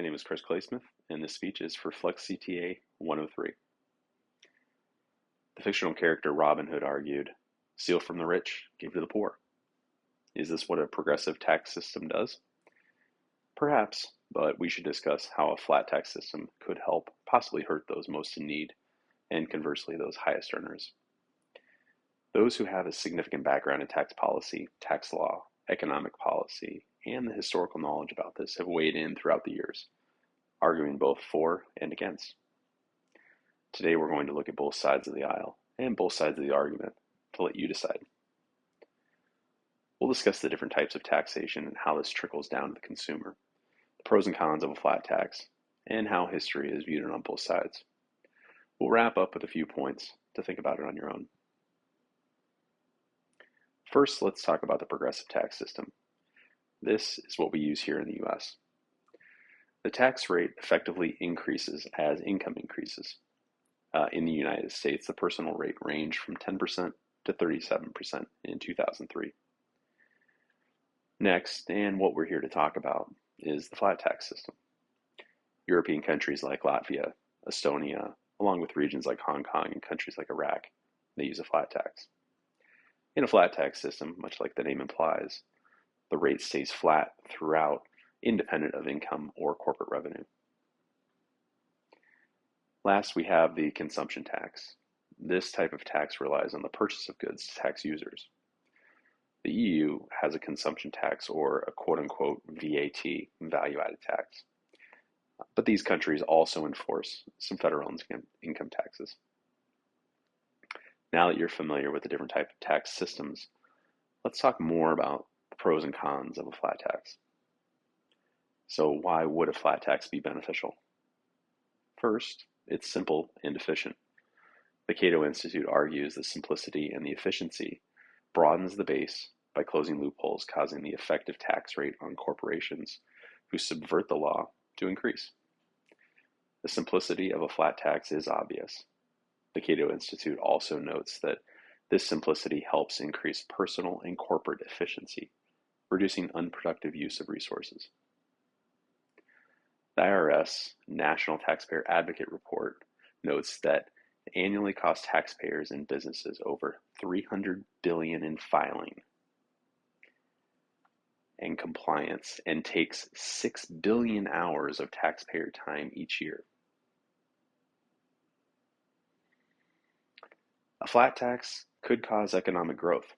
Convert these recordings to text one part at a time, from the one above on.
My name is Claysmith, and this speech is for Flex CTA 103. The fictional character Robin Hood argued, "Steal from the rich, give to the poor." Is this what a progressive tax system does? Perhaps, but we should discuss how a flat tax system could help, possibly hurt those most in need, and conversely, those highest earners. Those who have a significant background in tax policy, tax law, economic policy, and the historical knowledge about this have weighed in throughout the years, arguing both for and against. Today we're going to look at both sides of the aisle and both sides of the argument to let you decide. We'll discuss the different types of taxation and how this trickles down to the consumer, the pros and cons of a flat tax, and how history is viewed on both sides. We'll wrap up with a few points to think about it on your own. First, let's talk about the progressive tax system. This is what we use here in the US. The tax rate effectively increases as income increases. In the United States, the personal rate ranged from 10% to 37% in 2003. Next, and what we're here to talk about, is the flat tax system. European countries like Latvia, Estonia, along with regions like Hong Kong and countries like Iraq, they use a flat tax. In a flat tax system, much like the name implies, the rate stays flat throughout, independent of income or corporate revenue. Last, we have the consumption tax. This type of tax relies on the purchase of goods to tax users. The EU has a consumption tax, or a quote-unquote VAT, value-added tax. But these countries also enforce some federal income taxes. Now that you're familiar with the different types of tax systems, let's talk more about the pros and cons of a flat tax. So why would a flat tax be beneficial? First, it's simple and efficient. The Cato Institute argues the simplicity and the efficiency broadens the base by closing loopholes, causing the effective tax rate on corporations who subvert the law to increase. The simplicity of a flat tax is obvious. The Cato Institute also notes that this simplicity helps increase personal and corporate efficiency, reducing unproductive use of resources. The IRS National Taxpayer Advocate Report notes that it annually costs taxpayers and businesses over $300 billion in filing and compliance, and takes 6 billion hours of taxpayer time each year. A flat tax could cause economic growth.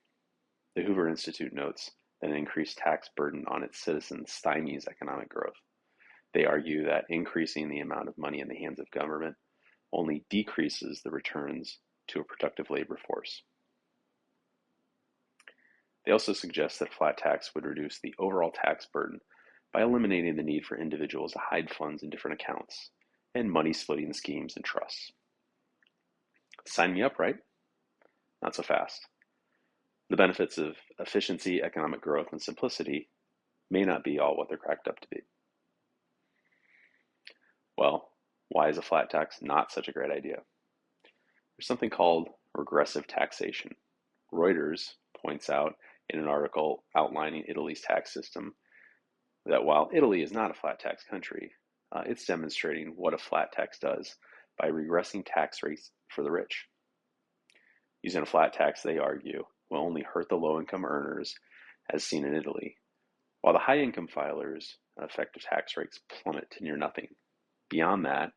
The Hoover Institute notes that an increased tax burden on its citizens stymies economic growth. They argue that increasing the amount of money in the hands of government only decreases the returns to a productive labor force. They also suggest that a flat tax would reduce the overall tax burden by eliminating the need for individuals to hide funds in different accounts and money splitting schemes and trusts. Sign me up, right? Not so fast. The benefits of efficiency, economic growth, and simplicity may not be all what they're cracked up to be. Well, why is a flat tax not such a great idea? There's something called regressive taxation. Reuters points out in an article outlining Italy's tax system that while Italy is not a flat tax country, it's demonstrating what a flat tax does by regressing tax rates for the rich. Using a flat tax, they argue, will only hurt the low-income earners, as seen in Italy, while the high-income filers' effective tax rates plummet to near nothing. Beyond that,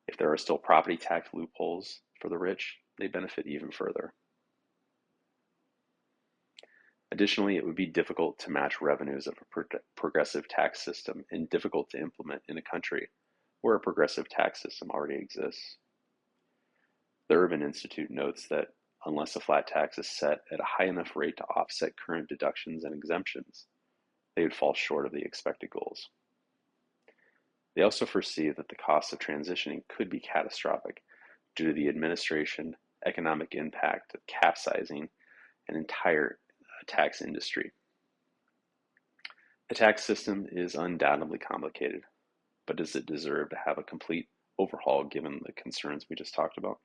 if there are still property tax loopholes for the rich, they benefit even further. Additionally, it would be difficult to match revenues of a progressive tax system and difficult to implement in a country where a progressive tax system already exists. The Urban Institute notes that unless a flat tax is set at a high enough rate to offset current deductions and exemptions, they would fall short of the expected goals. They also foresee that the cost of transitioning could be catastrophic due to the administration, economic impact of capsizing an entire tax industry. A tax system is undoubtedly complicated, but does it deserve to have a complete overhaul given the concerns we just talked about?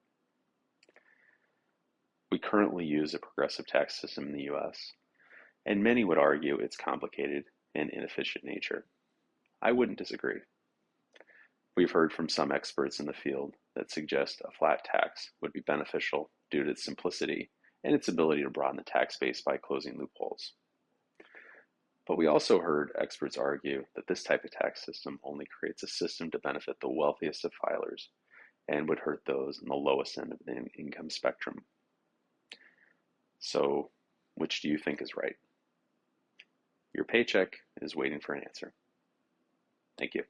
We currently use a progressive tax system in the US, and many would argue its complicated and inefficient nature. I wouldn't disagree. We've heard from some experts in the field that suggest a flat tax would be beneficial due to its simplicity and its ability to broaden the tax base by closing loopholes. But we also heard experts argue that this type of tax system only creates a system to benefit the wealthiest of filers and would hurt those in the lowest end of the income spectrum. So, which do you think is right? Your paycheck is waiting for an answer. Thank you.